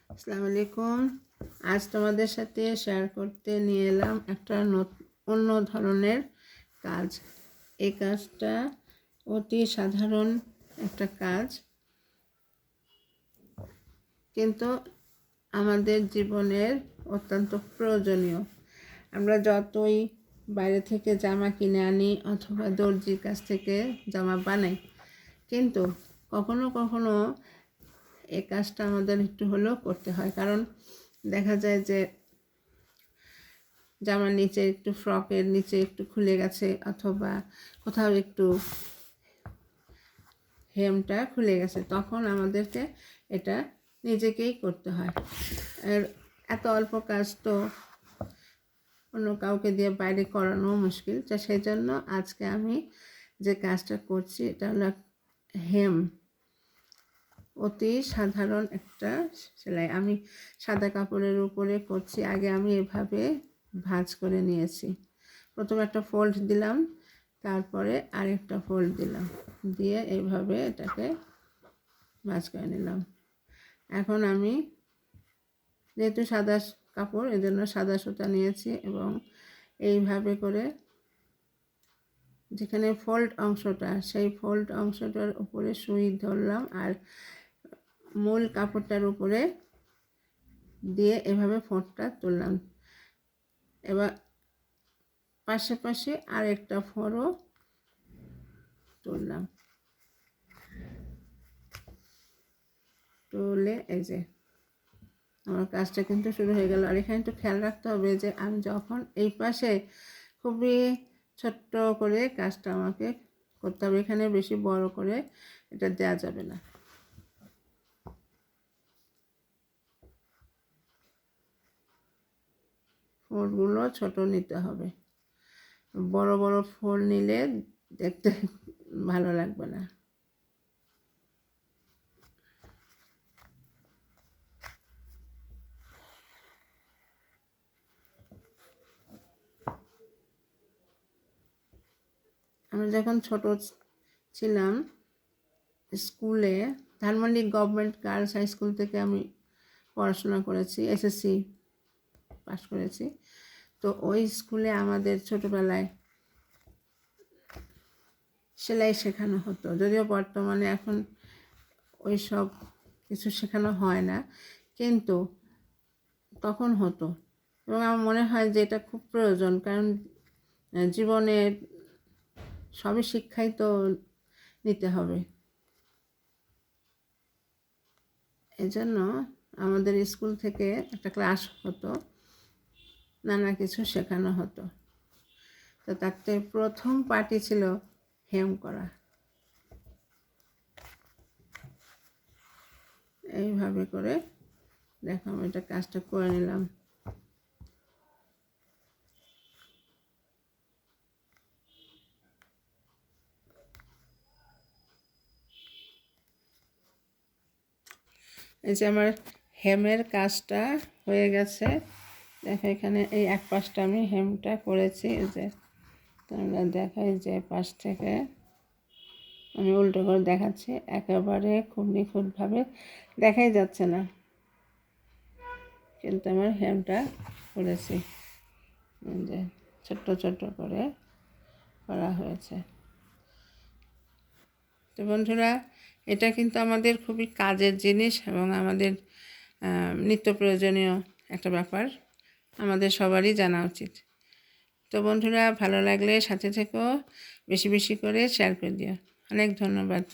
আসসালামু আলাইকুম। আজ তোমাদের সাথে শেয়ার করতে নিয়ে এলাম একটা অন্য ধরনের কাজ। এই কাজটা অতি সাধারণ একটা কাজ, কিন্তু আমাদের জীবনের অত্যন্ত প্রয়োজনীয়। আমরা যতই বাইরে থেকে জামা কিনে আনি অথবা দর্জির কাছ থেকে জামা বানাই, কিন্তু কখনো কখনো এই কাজটা আমাদের একটু হলেও করতে হয়। কারণ দেখা যায় যে জামার নিচে একটু, ফ্রকের নিচে একটু খুলে গেছে, অথবা কোথাও একটু হেমটা খুলে গেছে, তখন আমাদেরকে এটা নিজেকেই করতে হয়। আর এত অল্প কাজ তো অন্য কাউকে দিয়ে বাইরে করানো মুশকিল। তো সেই জন্য আজকে আমি যে কাজটা করছি এটা হলো হেম। অতি সাধারণ একটা সেলাই। আমি সাদা কাপড়ের উপরে করছি। আগে আমি এভাবে ভাঁজ করে নিয়েছি। প্রথমে একটা ফোল্ড দিলাম, তারপরে আরেকটা ফোল্ড দিলাম, দিয়ে এইভাবে এটাকে ভাঁজ করে নিলাম। এখন আমি যেহেতু সাদা কাপড়, এজন্য সাদা সুতা নিয়েছি এবং এইভাবে করে যেখানে ফোল্ড অংশটা, সেই ফোল্ড অংশটার উপরে সুই ধরলাম আর মূল কাপড়টার উপরে দিয়ে এভাবে ফোঁটটা তুললাম। এবার পাশাপাশি আরেকটা ফোঁড়ও তুললাম, তুলে এই যে আমার কাজটা কিন্তু শুরু হয়ে গেল। আর এখানে একটু খেয়াল রাখতে হবে যে আমি যখন এই পাশে খুবই ছোট্ট করে কাজটা আমাকে করতে হবে, এখানে বেশি বড় করে এটা দেওয়া যাবে না। ফোঁড়গুলো ছোট নিতে হবে, বড় বড় ফোঁড় নিলে দেখতে ভালো লাগবে না। আমি যখন ছোট ছিলাম, স্কুলে Dhanmondi government girls high school থেকে আমি পড়াশোনা করেছি, এসএসসি পাস করেছি। তো ওই স্কুলে আমাদের ছোটোবেলায় সেলাই শেখানো হতো, যদিও বর্তমানে এখন ওই সব কিছু শেখানো হয় না, কিন্তু তখন হতো। এবং আমার মনে হয় যে এটা খুব প্রয়োজন, কারণ জীবনের সবই শিক্ষাই তো নিতে হবে। এজন্য আমাদের স্কুল থেকে একটা ক্লাস হতো, নানা কিছু শেখানো হতো। তো তাতে প্রথম পার্টি ছিল হেম করা। এইভাবে করে দেখো আমি এটা কাজটা করে নিলাম। এই যে আমার হেমের কাজটা হয়ে গেছে। দেখো এখানে এই এক পাশটা আমি হেমটা করেছি। এই যে তোমরা দেখাই যে পাশ থেকে আমি উল্টো করে দেখাচ্ছি, একেবারে খুব নিখুঁতভাবে দেখাই যাচ্ছে না, কিন্তু আমার হেমটা করেছি। যে ছোট্ট ছোট্ট করে করা হয়েছে। তো বন্ধুরা, এটা কিন্তু আমাদের খুবই কাজের জিনিস এবং আমাদের নিত্য প্রয়োজনীয় একটা ব্যাপার, আমাদের সবারই জানা উচিত। তো বন্ধুরা, ভালো লাগলে সাথে থেকো, বেশি বেশি করে শেয়ার করে দিও। অনেক ধন্যবাদ।